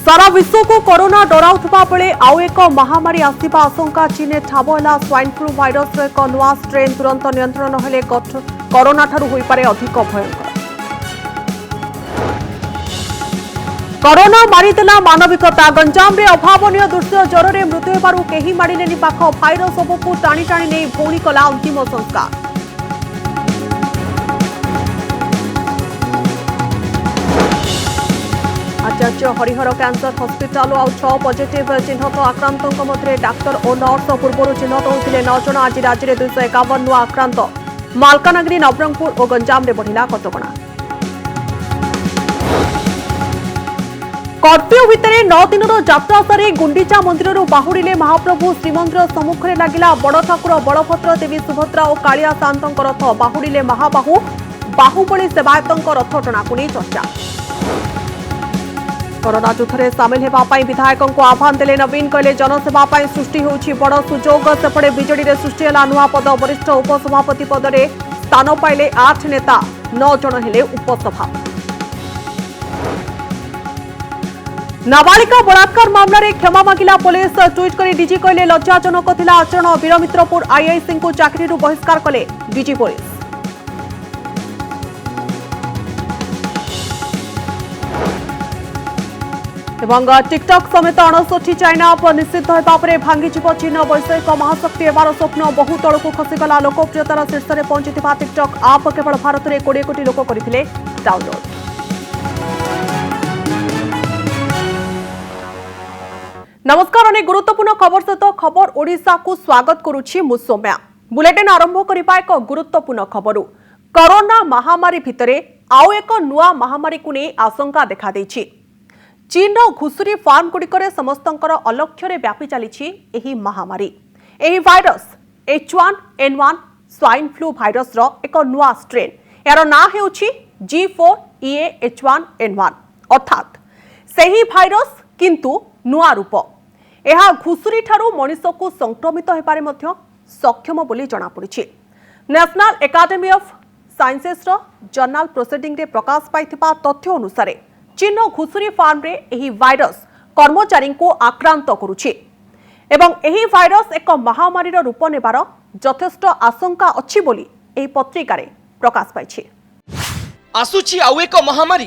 सारा विश्व को कोरोना डराउथबा बेले आउ एक महामारी आसिबा आशंका चीन ठाब है स्वाइन फ्लू भाइरस एक नुआ स्ट्रेन तुरंत नियंत्रण हेले कोरोना ठारू होई पारे अधिक भयंकर। कोरोना मारिदेला मानविकता गंजाम रे अभावनीय दृश्य ज्वर रे मृत्यु हेबारु केही मारिलेनी पाख भाइरस सबको टाणी टाणी नहीं भौणी कला अंतिम संस्कार। आचार्य हरिहर कैंसर हॉस्पिटल आउ 6 पॉजिटिव चिन्हत आक्रांतों मध्य डाक्तर और नर्स पूर्व चिन्हत होते 9 जन। आज राज्य में 251 नुआ आक्रांत। मालकानगिरी नवरंगपुर और गंजाम में बढ़िला कटकणा। कर्फ्यू भितर 9 दिन यात्रा सारी गुंडीचा मंदिर बाहुड़िले महाप्रभु। श्रीमंदिर सम्मुखें लगिला बड़ ठाकुर बलभद्र देवी सुभद्रा और कालिया शांतों रथ। बाहुड़िले महाबाहु बाहुबली सेवायतों रथ टणाकु नहीं चर्चा। कोरोना युद्धରେ सामिल होगा विधायकों को आह्वान देले नवीन। कहले जनसेवा सृष्टि होउछि बड़ सुजोग। सेपटे बिजेडी रे सृष्टि है नुआ पद। वरिष्ठ उपसभापति पद में स्थान पाइले 8 नेता, 9 जन हेले उपसभापति। नाबालिका बलात्कार मामलें क्षमा मांगिला पुलिस। ट्वीट कर डीजी कहले लज्जाजनक थिला आचरण। वीरमित्रपुर आईआईसी को चाकरी बहिष्कार कले डीजी पुलिस। टिकटक समेत 59 चाइना आप निषिद्ध होगा पर भांगी चीन। वैश्विक महाशक्ति होवार स्वप्न बहु तलू खसीगला। लोकप्रियतार शीर्ष में पहुंची टिकटक आप केवल भारत में 20 कोटी लोक करते डाउनलोड। नमस्कार। अनेक गुरुत्वपूर्ण खबर सहित खबर ओडिशा को स्वागत करुछि मु सौम्या। बुलेटिन आरंभ करबा एक गुरुत्वपूर्ण खबर। कोरोना महामारी भितरे आउ एक नुआ महामारी को नहीं आशंका देखा देछि। चीन घुसुरी फार्म गुड़िकर समस्तंकर अलक्ष्य व्यापी चली महामारी। यह virus H1N1 swine flu virus रो एक नुआ स्ट्रेन। यार ना हेउछि G4EA-H1N1 अर्थात सही भाइरस किंतु नुआ रूप। यह घुसुरी ठारू मनुष्य को संक्रमित होपारे मध्य सक्षम बोली जଣା पड़िछि। नेशनल एकेडमी ऑफ साइंसेस रो जर्नल प्रोसीडिंग रे प्रकाश पाइथिबा तथ्य अनुसार चीन घुसुरी फार्म रे एही भाइरस कर्मचारी को आक्रांत करुछि एवं एही भाइरस एक महामारी रूप नेबार यथेष्ट आशंका अछि बोली एही पत्रिका रे प्रकाश पाइछि। आसुछि आउ एक महामारी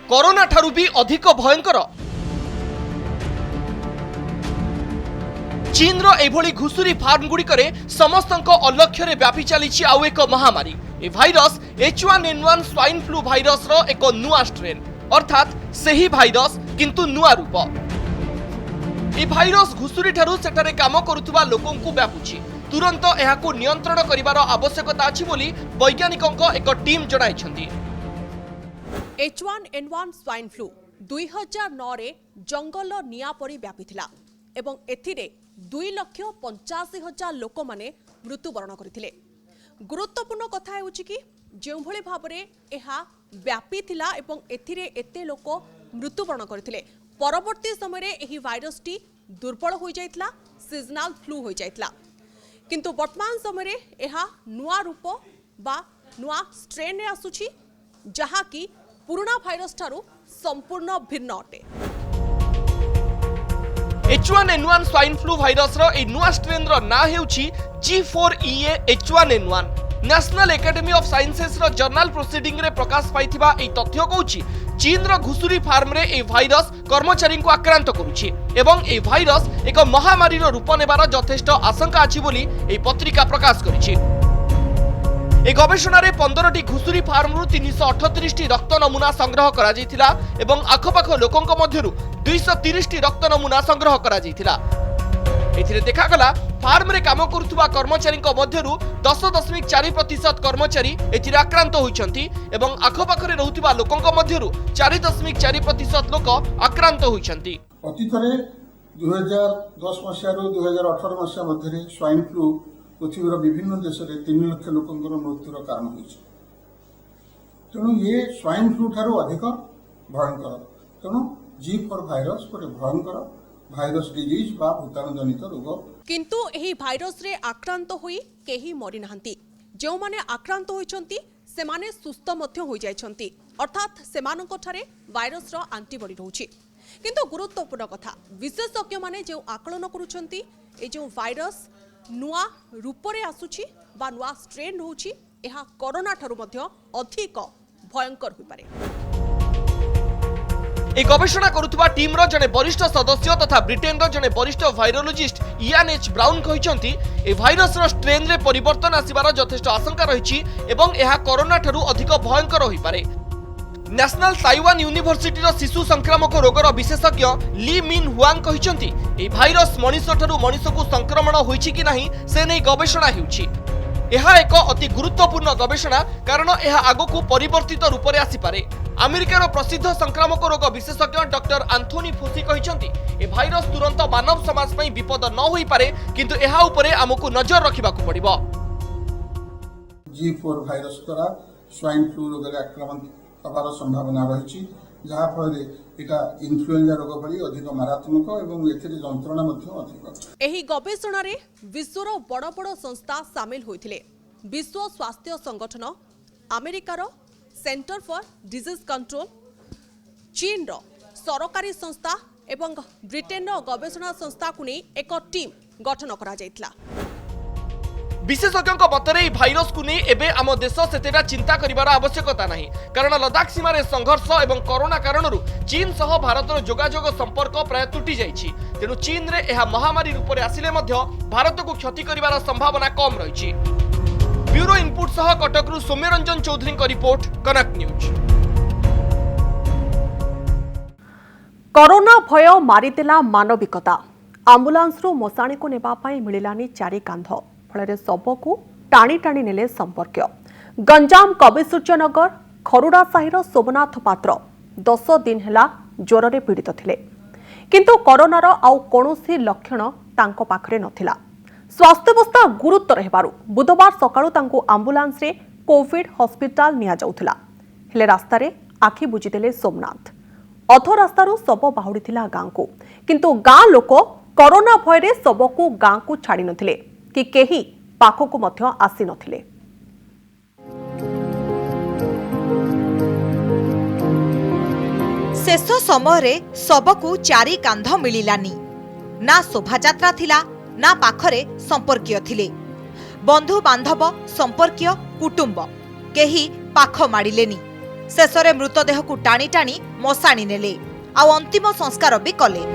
कोरोना ठारू भी अधिक भयंकर। चीन रो एभली घुसुरी फार्म गुड़िकरे समस्तंक अलक्ष्य रे व्यापी चली आउ एक महामारी। ए virus H1N1 swine flu virus रो एक नुआ स्ट्रेन अर्थात सही भाइरस किंतु नुआ रूप। ए भाइरस घुसुरी ठारू सेठारे काम करुथुबा लोकों को व्यापुछि। तुरंत एहाकु नियंत्रण करिवार आवश्यकता अछि बोली वैज्ञानिकों एक टीम जणाइछन्ती। H1N1 स्वाइन फ्लू 2009 रे जंगल निया परि व्यापिथिला एवं एथिरे 2,85,000 लोक माने मृत्युवरण करथिले। गुरुत्वपूर्ण कथा हेउछि कि जो भली भाबरे एहा व्यापी थिला एवं एथिरे एते लोक मृत्युवरण करथिले। परवर्ती समय एही भाइरस टी दुर्बल हो जाइतला, सीजनल फ्लू हो जाइतला। किंतु वर्तमान समय एहा नुआ रूप बा नुआ स्ट्रेन रे आसुछि जहा कि पुराना भाइरस ठारू संपूर्ण भिन्न अटे। H1N1 स्वाइन फ्लू भाइरस रो ए नुआ स्ट्रेन रो ना हेउछि G4EA-H1N1। National academy of sciences रो जर्नल प्रोसीडिंग रे प्रकाश पाइथिबा ए तथ्य कहूछि चीन रो घुसुरी फार्म रे ए भाइरस कर्मचारी को आक्रांत करुछि एवं ए भाइरस एक महामारी रो रूप नेबार यथेष्ट आशंका अछि बोली ए पत्रिका प्रकाश करिछि। ए गवेषणा रे 15टी घुसुरी फार्म रु 338 टी रक्त नमूना संग्रह करा जायतिला एवं आखपाख लोकंक मध्यरु 230 टी रक्त नमूना संग्रह करा जायतिला। एथिरे देखागला फार्म रे काम करुथुबा कर्मचारी मध्यरु 10.4% कर्मचारी एथिरे आक्रांत होइछन्ति एवं आखपाख रे रहुथिबा लोकंक मध्यरु 4.4% लोक आक्रांत होइछन्ति। अतीतरे 2010 मसिया रो 2018 मसिया मध्यरे स्वाइन फ्लू पृथ्वीर विभिन्न देश में 3 लाख लोकंकर मृत्युर कारण होइछ। तेणु ये स्वाइन फ्लू ठारू अधिक भयंकर। तेणु G4 भाइरस गोटे भयंकर भाइरस डिजीज बा भूताणु जनित रोग। किंतु एही भाइरस रे आक्रांत होई केही मरि नाहंती। जो माने आक्रांत होइछन्ती सेमाने सुस्थ मध्य होई जाइछन्ती अर्थात सेमानंक ठारे भाइरस रो एंटीबॉडी रहउछि। किंतु गुरुत्वपूर्ण कथा विशेषज्ञ माने जो आकलन करुछंती ए जो भाइरस नुआ रूप रे आसुची बा नुआ स्ट्रेन होउची एहा कोरोना ठारू मध्य अधिक भयंकर होई पारे। এই গবেষণা করুଥିବା টিমর জনে বরিষ্ঠ সদস্য তথা ব্রিটেনর জনে বরিষ্ঠ ভাইরোলজিস্ট ইয়ান এইচ ব্রাউন কহিসନ୍ତି এই ভাইরসর স্ট্রেনরে পরিবর্তন আসিবার যথেষ্ট আশঙ্কা রয়েছে এবং ଏହା করোনা ঠারু অধিক ভয়ঙ্কর হইপারে। ন্যাশনাল তাইওয়ান ইউনিভার্সিটির শিশু সংক্রামক রোগর বিশেষজ্ঞ লি মিন হুয়াং কহিসନ୍ତି এই ভাইরস মনিষ ঠারু মনিষকু সংক্রমণ হইছি কি ନାହିଁ সে নেই গবেষণা হেউছি। ଏହା ଏକ ଅତି ଗୁରୁତ୍ୱପୂର୍ଣ୍ଣ ଗବେଷଣା କାରଣ ଏହା ଆଗକୁ ପରିବର୍ତ୍ତିତ ରୂପରେ ଆସିପାରେ। ଆମେରିକାର ପ୍ରସିଦ୍ଧ ସଂକ୍ରାମକ ରୋଗ ବିଶେଷଜ୍ଞ ଡକ୍ଟର ଆନ୍ଥୋନି ଫୁସି କହିଛନ୍ତି ଏ ଭାଇରସ ତୁରନ୍ତ ମାନବ ସମାଜ ପାଇଁ ବିପଦ ନ ହୋଇପାରେ କିନ୍ତୁ ଏହା ଉପରେ ଆମକୁ ନଜର ରଖିବାକୁ ପଡ଼ିବ। G4 ଭାଇରସ ଦ୍ୱାରା ସ୍ୱାଇନ୍ ଫ୍ଲୁ ରୋଗରେ ଆକ୍ରମଣ ହେବାର ସମ୍ଭାବନା ରହିଛି ଯାହାଫଳରେ এটা ইনফ্লুয়েঞ্জা ରୋଗ ଭଳି ଅଧିକ ମାରାତ୍ମକ ଏବଂ ଏଥିରେ ଯନ୍ତ୍ରଣା ମଧ୍ୟ ଅଧିକ। ଏହି ଗବେଷଣାରେ ବିଶ୍ୱର ବଡ଼ ବଡ଼ ସଂସ୍ଥା ସାମିଲ ହୋଇଥିଲେ। ବିଶ୍ୱ ସ୍ୱାସ୍ଥ୍ୟ ସଂଗଠନ, ଆମେରିକାର ସେଣ୍ଟର ଫର୍ ଡିଜିଜ୍ କଣ୍ଟ୍ରୋଲ, ଚୀନର ସରକାରୀ ସଂସ୍ଥା ଏବଂ ବ୍ରିଟେନର ଗବେଷଣା ସଂସ୍ଥାକୁ ନେଇ ଏକ ଟିମ୍ ଗଠନ କରାଯାଇଥିଲା। विशेषज्ञों मतरे भाइरस को नहीं एबे आम देश सेतेटा चिंता करिवार आवश्यकता नहीं कारण लद्दाख सीमार संघर्ष एवं कोरोना कारण चीन सह भारतर जोगाजोग संपर्क प्राय तुटी जाइछि। तेणु चीन रे एहा महामारी रूप में आसिले मध्य भारत को क्षति करिवार संभावना कम रही। ब्यूरो इनपुट सह कटकरू सौम्यरंजन चौधरी का रिपोर्ट, कनक न्यूज। कोरोना भय मारिदेला मानविकता। आंबुलांस रु मशाणी को नेबा पाई मिलिलानी चारि कांध फल शव को टाणी टाणी नेले संपर्क। गंजाम कविसूर्यनगर खरुड़ा साहिर सोमनाथ पात्र 10 दिन हेला ज्वर रे पीड़ित थिले किंतु कोरोनार आउ कोनोसी लक्षण तांको पाखरे नथिला। स्वास्थ्यावस्था गुरुतर हेबारु बुधवार सकाळु तांको आंबुलांस रे कोविड हॉस्पिटल निया जाउथिला। हेले रास्ता रे आखि बुझिदेले सोमनाथ। अध रास्तारू शव बाहुड़ीथिला गाँ को किंतु गाँ लोक कोरोना भयरे शव को गाँ को छाड़ी नथिले कि केही पाखकु मध्य आसी नथिले। शेष समय शव को चारि कांध मिलिलानी। ना शोभायात्रा थिला ना पाखरे संपर्कीय थिले। बंधु बांधव संपर्कीय कुटुंब केही पाख माडिलेनी। शेषरे मृतदेह को टाणी टाणी मशाणी नेले आ अंतिम संस्कार भी कले।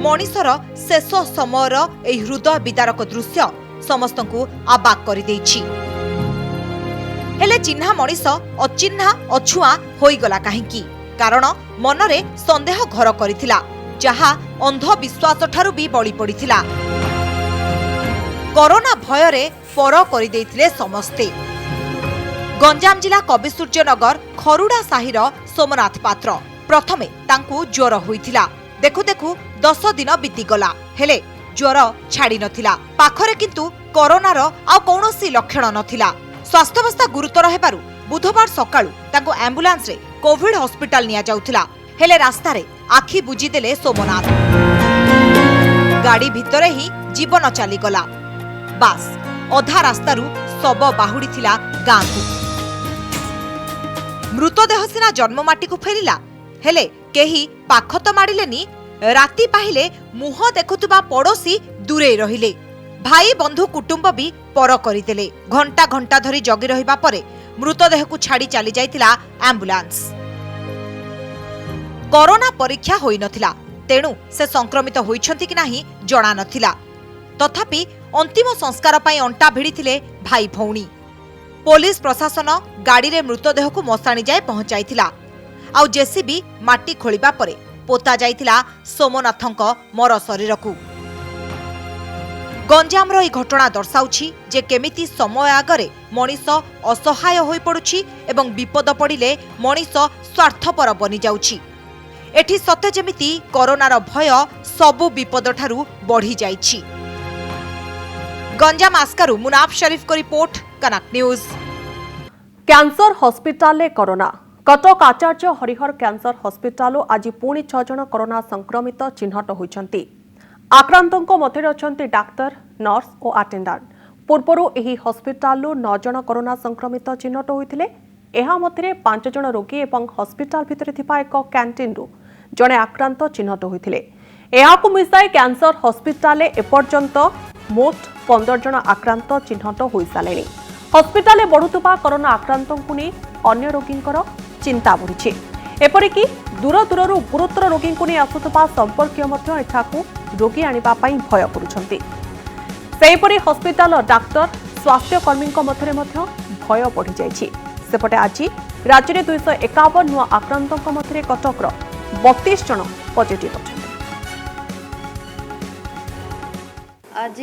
मनीषर शेष समयर एही हृदय विदारक दृश्य समस्तंकु आबाक करि देइछि। हेले चिन्हा मनीष अचिन्हा अछुआ होइगला काहेकि कारण मनरे संदेह घर करिथिला जहा अंधविश्वास ठारू भी बळी पड़िथिला। कोरोना भयरे पर करि देइथिले समस्ते। गंजाम जिला कविसूर्यनगर खरुड़ा साहिर सोमनाथ पात्र प्रथमे तांकु ज्वर होइथिला। देखु देखु 10 दिन बीतीगला हेले ज्वर छाड़ी नथिला। पाखरे किंतु कोरोनार आ कौनसी लक्षण नथिला। स्वास्थ्यावस्था गुरुतर हेबारु बुधवार सकाळु तांको एम्बुलेंस रे कोविड हॉस्पिटल निया जाउथिला। हेले रास्ता रे आखि बुझीदेले सोमनाथ। गाड़ी भितरे ही जीवन चलीगला। बास अधा रास्तारू शव बाहुड़ी थिला गाँ को। मृतदेह सिना जन्ममाटी को फेरिला हेले केही पाख तो माडिलेनी। राति पाहिले मुह देखुतुबा पड़ोशी दूरे रहिले। भाई बंधु कुटुंब भी पर करिदेले। घंटा घंटा धरी जगी रहिबा परे मृतदेह को छाड़ी चली जाइतिला एम्बुलेंस। कोरोना परीक्षा होई नथिला तेणु से संक्रमित होइछंती कि नाही जणा नथिला। तथापि अंतिम संस्कार पई अंटा भिड़िथिले भाई भौणी। पुलिस प्रशासन गाड़ी रे मृतदेह को मशाणी जाए पहुंचाइथिला। आउ जेसीबी माटी खोलिबा परे पोता जाइथिला सोमनाथंक मर शरीर को। गंजामर ई घटना दर्शाउछि जे केमिति समय आगरे मनीष असहाय होई पडुछि एवं विपद पड़िले मनीष स्वार्थपर बनि जाउछि। एठी सत्य जेमिति कोरोनार भय सबु विपद ठारू बढ़ी जाइछि। गंजाम आस्कारू मुनाफ शरीफ को रिपोर्ट, कनक न्यूज। कैंसर हॉस्पिटल में कोरोना। कटक आचार्य हरिहर कैंसर हॉस्पिटल आज पुणी 6 जन कोरोना संक्रमित चिन्हट होइछंती। आक्रांतों मध्य अच्छा डाक्तर, नर्स और अटेंडेंट। पूर्वर यह हॉस्पिटल 9 जन कोरोना संक्रमित चिन्हट होते ଏହା ମଧ୍ୟରେ 5 ଜଣ ରୋଗୀ ଏବଂ ହସ୍पिଟାଲ ଭିତରେ ଥିବା ଏକ କ୍ୟାଣ୍ଟିନ୍ରୁ ଜଣେ ଆକ୍ରାନ୍ତ ଚିହ୍ନଟ ହୋଇଥିଲେ। ଏହାକୁ ମିଶାଇ କ୍ୟାନ୍ସର ହସ୍पिଟାଲରେ ଏପର୍ଯ୍ୟନ୍ତ ମୋଟ 15 ଜଣ ଆକ୍ରାନ୍ତ ଚିହ୍ନଟ ହୋଇସାରିଲେଣି। ହସ୍पिଟାଲରେ ବଢୁଥିବା କରୋନା ଆକ୍ରାନ୍ତଙ୍କୁ ନେଇ ଅନ୍ୟ ରୋଗୀଙ୍କର ଚିନ୍ତା ବଢ଼ିଛି। ଏପରିକି ଦୂର ଦୂରରୁ ଗୁରୁତର ରୋଗୀଙ୍କୁ ନେଇ ଆସୁଥିବା ସମ୍ପର୍କୀୟ ମଧ୍ୟ ଏଠାକୁ ରୋଗୀ ଆଣିବା ପାଇଁ ଭୟ କରୁଛନ୍ତି। ସେହିପରି ହସ୍ପିଟାଲ ଡାକ୍ତର ସ୍ୱାସ୍ଥ୍ୟକର୍ମୀଙ୍କ ମଧ୍ୟରେ ମଧ୍ୟ ଭୟ ବଢ଼ିଯାଇଛି। ସେପଟେ ଆଜି ରାଜ୍ୟରେ 251 ନୂଆ ଆକ୍ରାନ୍ତଙ୍କ ମଧ୍ୟରେ କଟକର 32 ଜଣ ପଜିଟିଭ୍ ଅଛନ୍ତି। आज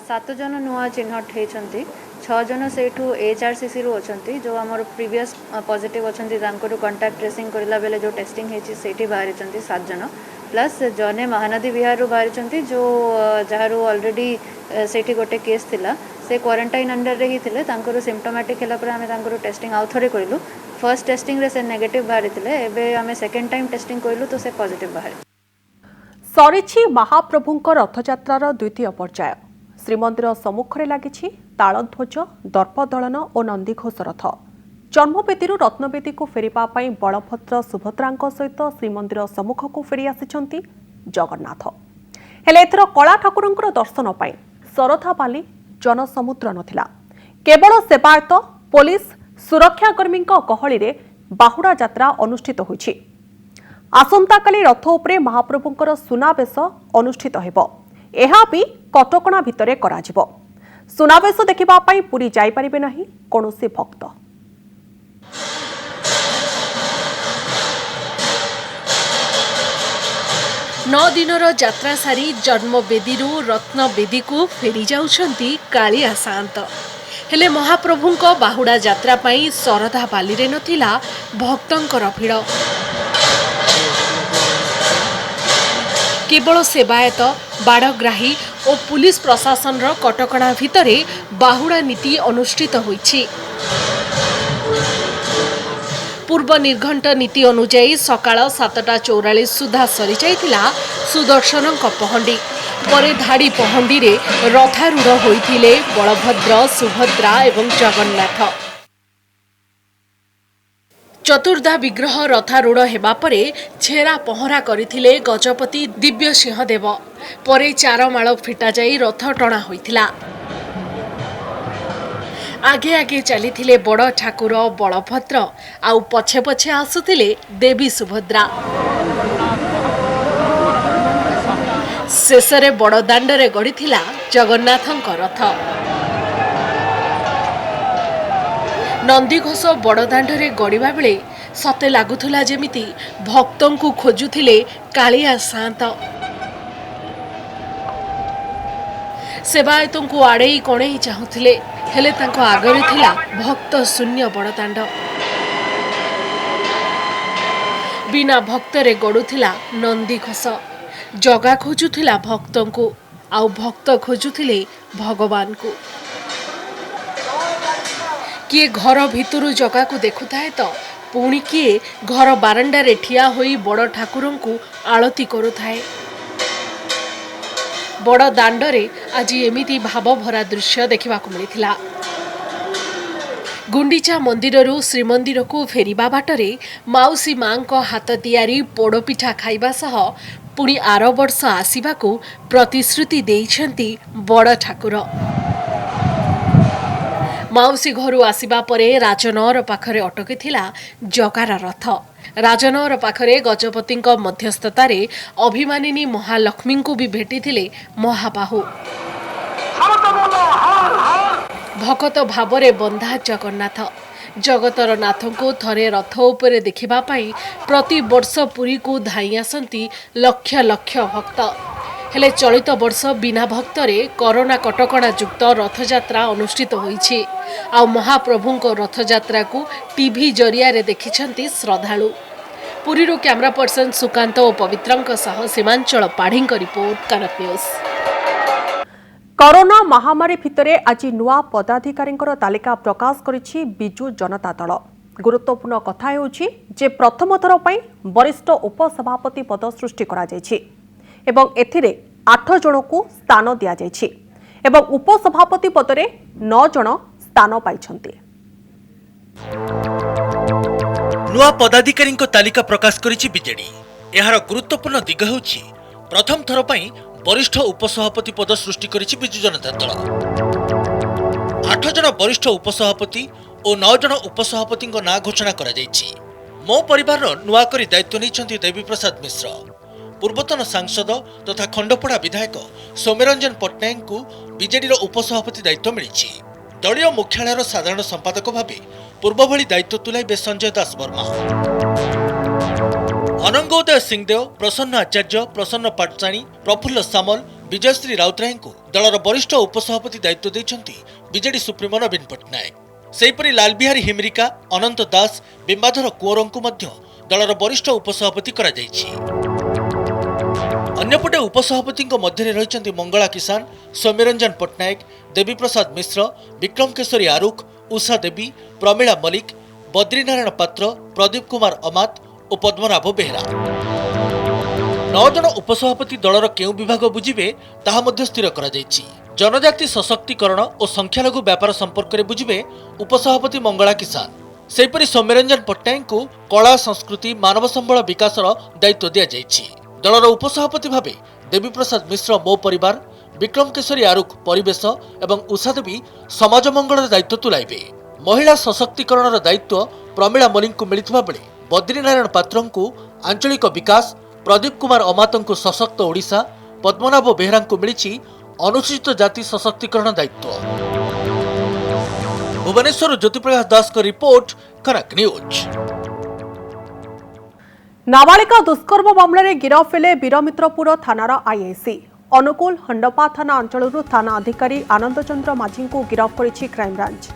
7 जन नुआ चिन्हट होती 6 जन से HRCC रु अच्छा जो आम प्रीवियस पॉजिटिव अच्छा कंटाक्ट ट्रेसिंग करला बेले जो टेस्टिंग होती बाहरी 7 जन प्लस जने महानदी विहार रु बाहरी जो जार ऑलरेडी से गोटे केस थिला से क्वारंटाइन अंडर रे ही थिले तांकर सिम्पटोमेटिक हैला पर आमे तांकर टेस्टिंग आउ थरे करिलु। फर्स्ट टेस्टिंग रे से नेगेटिव बाहरी थिले एबे आमे सेकंड टाइम टेस्टिंग करिलु तो से पॉजिटिव बाहरी। सरिछि महाप्रभुଙ୍କ रथयात्रार द्वितीय पर्याय। श्रीमंदिर सम्मुखरे लागिछि तालध्वज, दर्पदलन और नंदीघोष रथ। जन्मवेदी रत्नवेदी को फेरिबा पई बलभद्र सुभद्रांक सहित श्रीमंदिर सम्मुख को फेरी आसिछंती जगन्नाथ। हेले एथर कला ठाकुरंकर दर्शन पई सरधाबाली जनसमुद्र नथिला। केवल सेवायत, पुलिस, सुरक्षाकर्मीଙ୍କ गहळीरे बाहुडा यात्रा अनुष्ठित होइछि। आसंताकाली रथ उपरे महाप्रभुंकर सुनावेश अनुष्ठित हेब। एहा भी कटकणा भितरे कराजिब। सुनावेश देखिबा पई पुरी जाई परिबे नाही कोनोसी भक्त। 9 दिनर यात्रा सारी जन्मवेदीरू रत्नवेदी को फेरी जाउछंती कालिया सान्त। हेले महाप्रभुंक बाहुडा यात्रा पई सरधा बालीरे नथिला भक्तंकर भिड़। केवल सेवायत, बाड़ग्राही और पुलिस प्रशासन कटकणा भितरे बाहुडा नीति अनुष्ठित होइछि। पूर्व निर्घंट नीति अनुजाई सकाळ 7:44 सुधा सरी जाइतिला सुदर्शन पहंडी। परे धाड़ी पहंडी रे रथारूढ़ होइथिले बलभद्र, सुभद्रा एवं जगन्नाथ। चतुर्धा विग्रह रथारूढ़ हेबा परे छेरा पहरा करथिले गजपति दिव्य सिंहदेव। परे चारमाळ फिटा जाई रथ टणा होइथिला। आगे आगे चली बड़ ठाकुर बलभद्र आउ पछे पछे आसुथिले देवी सुभद्रा। शेषरे बड़ दांडरे गड़ीथिला जगन्नाथंक रथ। नंदीघोष बड़ दांडरे गड़ीबा बेले सते लागुथुला जेमिति भक्तंकु खोजुथिले कालिया सान्त। सेवायतंकु आड़ेई कणेई चाहुथिले हेले तांको आगरे थिला भक्त शून्य बड़दाण्ड। बिना भक्तरे गड़ुथिला नंदीघोष। जगा खोजुथिला भक्तंकु आउ भक्त खोजुथिले भगवान को। किए घर भितरु जगा को देखुथाए तो पुणी किए घर बारंडारे ठिया होई बड़ ठाकुरंकु आळती करुथाए। बड़ दांडरे आज एमिति भावभरा दृश्य देखा मिलता। गुंडीचा मंदिररू श्रीमंदिर को फेरिबा बाटरे माउसी मां को हाथ तियारी पोड़पिठा खाइबा सह पुणी आर वर्ष आसिबाकू प्रतिश्रुति देइछंती बड़ ठाकुर। माउसी घरू आसिबा परे राजनगर पाखरे अटकिथिला जगार रथ। राजनगर पाखरे गजपतिंक मध्यस्थतारे अभिमानिनी महालक्ष्मी को भी भेटिथिले महाबाहु। भकत भावरे बंधा जगन्नाथ। जगतर नाथ को थरे रथ उपरे देखिबा पाई प्रति वर्ष पुरी को धाई आसंती लक्ष लक्ष भक्त। हेले चलित वर्ष बिना भक्तरे कोरोना कटकणा युक्त रथयात्रा अनुष्ठित होईछि। आ महाप्रभुंक रथयात्रा को टीवी जरिया रे देखिछंती श्रद्धालु। पुरीरू कैमरा पर्सन सुकांत और पवित्रंक सह सीमांचल पाढ़ींक रिपोर्ट कनक न्यूज। कोरोना महामारी भितरे आज नुआ पदाधिकारींकर तालिका प्रकाश करिछि बिजु जनता दल। गुरुत्वपूर्ण कथा हेउछि जे प्रथम थर पई वरिष्ठ उपसभापति पद सृष्टि करा जायछि एवं एथिरे 8 जन को स्थान दिया जायछि एवं उपसभापति पदरे 9 जन स्थान पाइछन्ति। नुआ पदाधिकारी तालिका प्रकाश करिछि बीजेडी। एहार गुरुत्वपूर्ण दिग हेउछि प्रथम थर पई वरिष्ठ उपसभापति पद सृष्टि करिछि बिजु जनता दल। 8 जन वरिष्ठ उपसभापति और 9 जन उपसभापति नाँ घोषणा करा जाइछि। मो परिवार नुआ करी दायित्व नहीं देवी प्रसाद मिश्र। पूर्वतन सांसद तथा खंडपड़ा विधायक सौम्यरंजन पट्टनायक को बीजेडी उपसभापति दायित्व मिली। दलीय मुख्यालय साधारण संपादक भाव पूर्व भली दायित्व तुलाइबे संजय दास वर्मा। अनंगोदय सिंहदेव, प्रसन्न आचार्य, प्रसन्न पाटसाणी, प्रफुल्ल सामल, विजयश्री राउतराय को दलर वरिष्ठ उपसभापति दायित्व देइछन्ति बीजेडी सुप्रीमो नवीन पट्टनायक। सेहीपरि लालबिहारी हिमरिका, अनंत दास, बिंबाधर कुंवर को मध्य दलर वरिष्ठ उपसभापति करा जाइछि। अन्यपटे उपसभापति मध्य रही मंगला किसान, सौम्यरंजन पट्टनायक, देवी प्रसाद मिश्र, विक्रम केशरी आरुख, उषा देवी, प्रमीला मलिक, बद्रीनारायण पात्र, प्रदीप कुमार अमात और पद्मनाभ बेहरा। 9 जन उपसभापति दलर केउ विभाग बुझिबे ताहा मध्य स्थिर करा जाइछि। जनजाति सशक्तिकरण और संख्यालघु व्यापार संपर्क में बुझिबे उपसभापति मंगला किसान। सेहीपरि सौम्यरंजन पट्टनायक को कला, संस्कृति, मानव संबल विकास दायित्व दिया जाइछि। दलर उपसभापति भावे देवी प्रसाद मिश्र मो परिवार, विक्रम केशरी आरुख परिवेश एवं उषा देवी समाज मंगल दायित्व तुलाइबे। महिला सशक्तिकरण दायित्व प्रमीला मलिक को मिलिथिबा बेले बद्रीनारायण पात्र को आंचलिक विकास, प्रदीप कुमार अमात को सशक्त ओडिशा, पद्मनाभ बेहरा को मिली अनुसूचित जाति सशक्तिकरण दायित्व। भुवनेश्वर ज्योतिप्रकाश दास को रिपोर्ट, कनक न्यूज। नाबालिका दुष्कर्म मामलें गिरफ हेले वीरमित्रपुर थानार आईआईसी। अनुकूल हंडपा थाना अंचल थाना अधिकारी आनंद चंद्र माझी को गिरफ करिछि क्राइमब्रांच।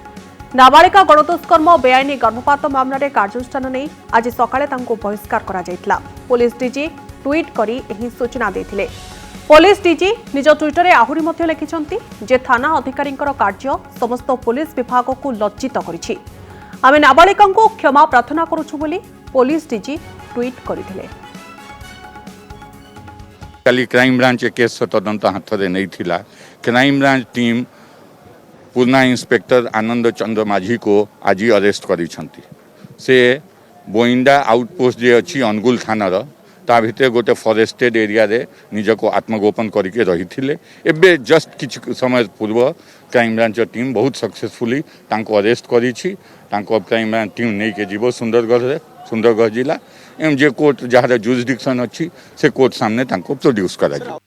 नाबालिका गणदुष्कर्म बेआईनी गर्भपात मामलें कार्यानुष्ठान नहीं आज सकाळे तांको बहिष्कार करा जायतिला। पुलिस डीजी ट्वीट करी एही सूचना देथिले। पुलिस डीजी निज ट्विटर में आहुरी मध्य लिखिछंती जे थाना अधिकारी कार्य समस्त पुलिस विभाग को लज्जित करिछि। आमे नाबालिका को क्षमा प्रार्थना करूछु बोली पुलिस डीजी ट्वीट करथिले। काली क्राइम ब्रांच केस तदंत हाथ में नहीं थिला। क्राइम ब्रांच टीम पूर्णा इंस्पेक्टर आनंद चंद्र माझी को आज अरेस्ट करिछंती। से बोइंडा आउटपोस्ट जे अछि अनुगुल थानार ता भितर गोटे फॉरेस्टेड एरिया रे निज को आत्मगोपन करके रही थिले। एबे जस्ट किछ समय पूर्व क्राइम ब्रांच टीम बहुत सक्सेसफुली तांको अरेस्ट करिछि। तांको क्राइम ब्रांच टीम नहीं के जीवो सुंदरगढ़ जिला एवं जे कोर्ट जहाँ जुरिसडिक्शन अच्छी से कोर्ट सामने तांको प्रोड्यूस करा जाए।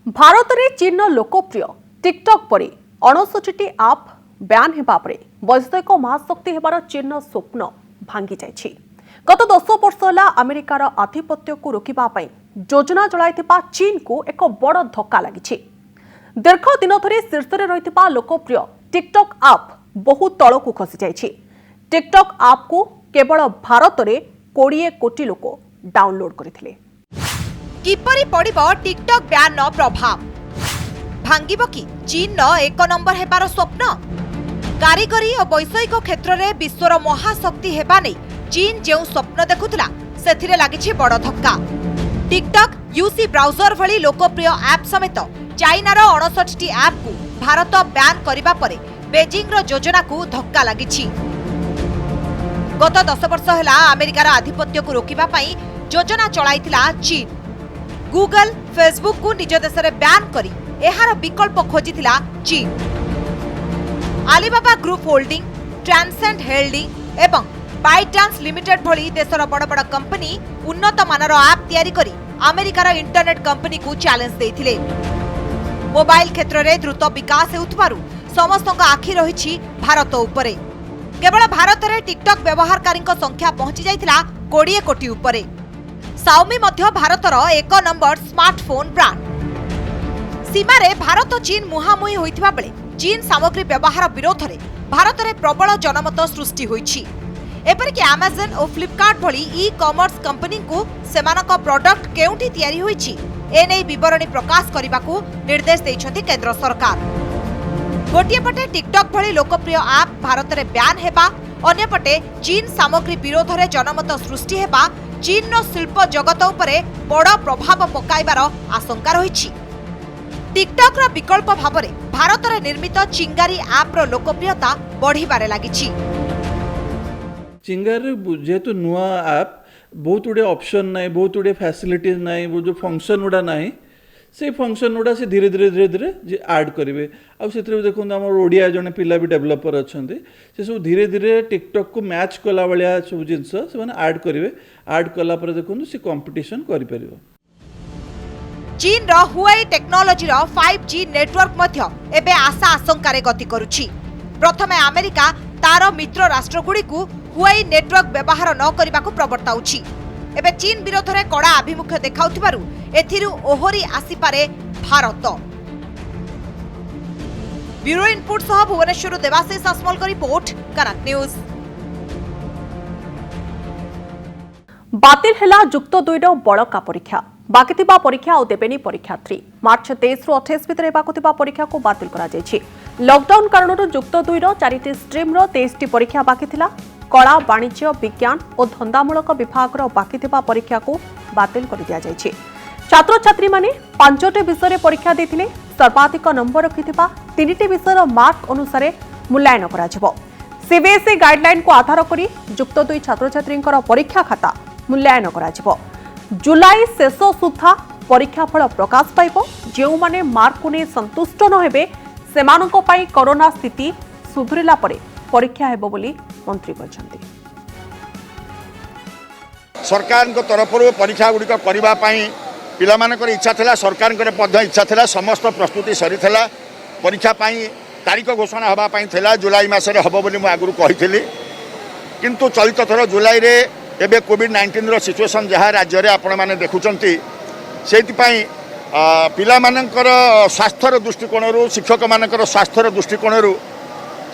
भारत में चीन लोकप्रिय टिकटक परी 69टी आप बैन हेबा परे वैश्विक महाशक्ति हेबार चीन स्वप्न भांगी जाइछि। गत 10 वर्ष होला अमेरिकार आधिपत्य को रोकिबा पई योजना चलाइथिबा चीन को एक बड़ धक्का लागिछि। दीर्घ दिन धरि शीर्ष रे रहिथिबा लोकप्रिय टिकटक आप बहुत तळकु खसी जाइछि। टिकटक आप को केवल भारत रे 20 कोटी लोक डाउनलोड करथिले। किपरि पड़िबो टिकटक बैन प्रभाव? भांगिबो कि चीन एक नंबर हेबार स्वप्न? कारीगरी और वैषयिक क्षेत्र में विश्वर महाशक्ति हेबा नै चीन जो स्वप्न देखुला सेथिरे लागिछि बड़ धक्का। टिकटक, यूसी ब्राउजर भली लोकप्रिय ऐप समेत चाइनार 69टी ऐप को भारत बैन करिबा परे बेजिंग रो योजना को धक्का लागिछि। गत 10 वर्ष है अमेरिकार आधिपत्य को रोकिबा पई योजना चलाइथिला चीन। गूगल, फेसबुक को निज देश में बैन करी एहार विकल्प खोजिथिला चीन। आलीबाबा ग्रुप होल्डिंग, ट्रांसेंट होल्डिंग एवं बाइडांस लिमिटेड भली देशर बड़ बड़ कंपनी उन्नत मानर ऐप तैयारी करी अमेरिकार इंटरनेट कंपनी को चैलेंज देथिले। मोबाइल क्षेत्र में द्रुत विकास हेउथबारु समस्तक आखि रहिछि भारत उपरे। केवल भारत में टिकटक व्यवहारकारी संख्या पहुंची जाइथिला 20 कोटी उपरे। Xiaomi मध्य भारतर 1 नंबर स्मार्टफोन ब्रांड। सीमा रे भारत और चीन मुहांमुही होइथिबा बेले चीन सामग्री व्यवहार विरोध में भारत में प्रबल जनमत सृष्टि होइछि। एपरिक Amazon और फ्लिपकार्ट भली ई कॉमर्स कंपनी को सेमानक प्रोडक्ट केउंठी तैयारी होइछि एनै विवरणी प्रकाश करबाकू निर्देश दैछथि केंद्र सरकार। गोटिए पटे टिकटक भली लोकप्रिय ऐप भारत में बैन हेबा, अन्य पटे चीन सामग्री विरोध में जनमत सृष्टि हेबा चीन शिल्प जगत उपरे बड़ प्रभाव पकाइबार आशंका रहिछि। टिकटक रो विकल्प भाव में भारत में निर्मित चिंगारी ऐप रो लोकप्रियता बढ़िबारे लागिछि। चिंगार जेहेतु नुआ आप बहुत गुड़े ऑप्शन ना बहुत गुड़े फैसिलिटीज ना वो जो फंक्शन गुड़ा ना से फंक्शन गुड़ा से धीरे धीरे धीरे धीरे ऐड करेंगे आउ से देखो आम ओडिया जड़े पिला भी डेभलपर अच्छा से सब धीरे धीरे टिकटॉक को मैच कला भाया सब जिनस से ऐड करेंगे ऐड कलापर देखो सी कंपटीशन कर चीन रो हुआई टेक्नोलोजी रो 5G नेटवर्क मध्य एबे आशा आशंकार गति करुछि। प्रथमे अमेरिका तार मित्र राष्ट्रगुड़ी को हुआई नेटवर्क व्यवहार न करने को प्रवर्ताउछि। एबे चीन विरोध में कड़ा आभिमुख्य देखाउथिबारु एथिरु ओहरी आसीपारे भारत। ब्यूरो इनपुट सह भुवनेश्वर देवाशीष आसमल का रिपोर्ट कनक न्यूज। बातिल हेला जुक्त 2 रो बड़का परीक्षा बाकी थिबा परीक्षा और देबेनी परीक्षार्थी मार्च 23 रु 28 भितर हेबाकु थिबा परीक्षा को बातिल करा जायछि। लॉकडाउन कारण जुक्त 2 रो 4टी स्ट्रीम रो 23टी परीक्षा बाकी थिला। कला वाणिज्य विज्ञान और धंदामूलक विभाग रो बाकी थिबा परीक्षा को बातिल कर दिया जायछि। छात्र छात्री माने 5टी विषय रे परीक्षा देथिले सर्वाधिक नंबर रखिथिबा 3टी विषय रो मार्क अनुसार मूल्यांकन करा जिवो। सीबीएसई गाइडलाइन को आधार करी जुक्त 2 छात्र छात्रींकर परीक्षा खाता मूल्यांकन करा जिवो। जुलाई शेष सुधा परीक्षा फल प्रकाश पाइब। जो माने मार्क को नहीं संतुष्ट न हेबे सेमानक पई कोरोना स्थिति सुधुरिला परे परीक्षा हेबो बोली मंत्री कहछन्ती। सरकार को तरफ परीक्षा गुड़िक करने पिला मानकर इच्छा थिला सरकार इच्छा थिला समस्त प्रस्तुति सरी थिला परीक्षा पाई तारीख घोषणा हवा पाई थिला जुलाई मासरे हबो बोली मु आगुरु कहिथिली किंतु चलित थर जुलाई रे एबे कोविड-19 रो सिचुएशन जहाँ राज्य में आपण मैंने देखुंट से पिला मानकर स्वास्थ्यर दृष्टिकोण शिक्षक मानकर स्वास्थ्यर दृष्टिकोण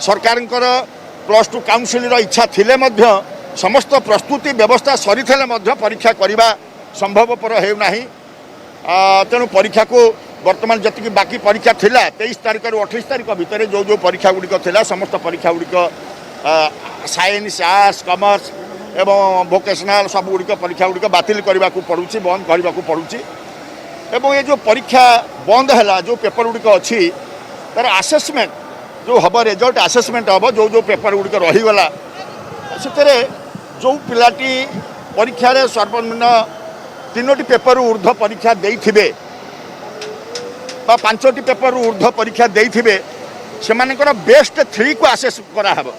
सरकार +2 काउंसिल इच्छा थिले मध्य समस्त प्रस्तुति व्यवस्था सरी थिले परीक्षा करने संभवपर हेउना तेणु परीक्षा को वर्तमान जी बाकी परीक्षा थिला 23 तारिख रु 28 तारिख भितर जो जो परीक्षा गुड़िक थिला समस्त परीक्षा गुड़िक साइंस आर्ट्स कमर्स एवं वोकेशनल सब गुड़िक परीक्षा गुड़िक बातिल करने को पड़ुछि बंद करने को पड़ुछि एवं ये जो परीक्षा बंद है जो पेपर गुड़िक अच्छी तार आसेसमेंट जो हम रिजल्ट आसेसमेंट हम जो जो पेपर गुड़िक रहीगला से जो पिलाटी परीक्षा सर्वनिम्न 3टी पेपर ऊर्ध्व परीक्षा देइथिबे बा 5टी पेपर ऊर्ध्व परीक्षा देइथिबे सेमानकर बेस्ट 3 को आसेस करा हबो।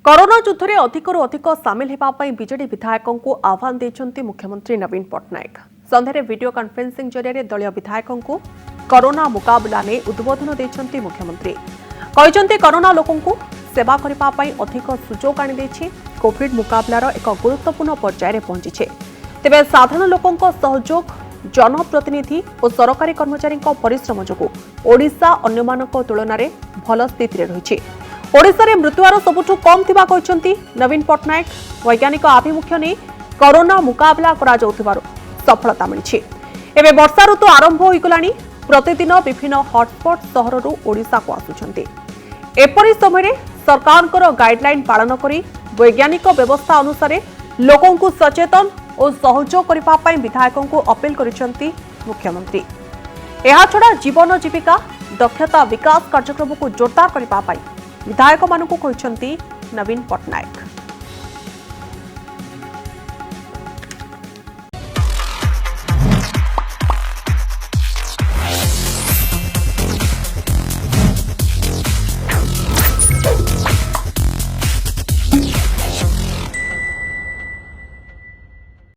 कोरोना युद्ध में अधिकरू अधिक सामिल होगापी बीजेडी विधायकों को आह्वान देते मुख्यमंत्री नवीन पट्टनायक। संध्यारे वीडियो कॉन्फ्रेंसिंग जरिए दलीय विधायकों को कोरोना मुकाबला ने उद्बोधन देते मुख्यमंत्री कहते कोरोना लोकों को सेवा करने अधिक सुजोग आनी कोविड मुकाबलार एक गुरुत्वपूर्ण पर्यायर पहुंची तेज साधारण लोकों सहयोग जनप्रतिनिधि और सरकारी कर्मचारी परिश्रम जो ओडिशा अन्य तुलन में भल स्थित रही। ओडिशा रे मृत्युहार सबुठु कम थिबा कहछन्ती नवीन पट्टनायक। वैज्ञानिक आभिमुख्य ने कोरोना मुकाबला करा जाउथिबारु सफलता मिलिछि। एबे वर्षा ऋतु आरंभ होई गलानी प्रतिदिन विभिन्न हॉटस्पॉट सहररु ओडिशा को आसुछन्ती। एपरि समय सरकारकर गाइडलाइन पालन करी वैज्ञानिक व्यवस्था अनुसार लोकों को सचेतन और सहयोग करबा पई विधायकों को अपील करिसन्ती मुख्यमंत्री। एहा छडा जीवन जीविका दक्षता विकास कार्यक्रम को जोरदार करबा पई विधायक मानक कहते नवीन पट्टनायक।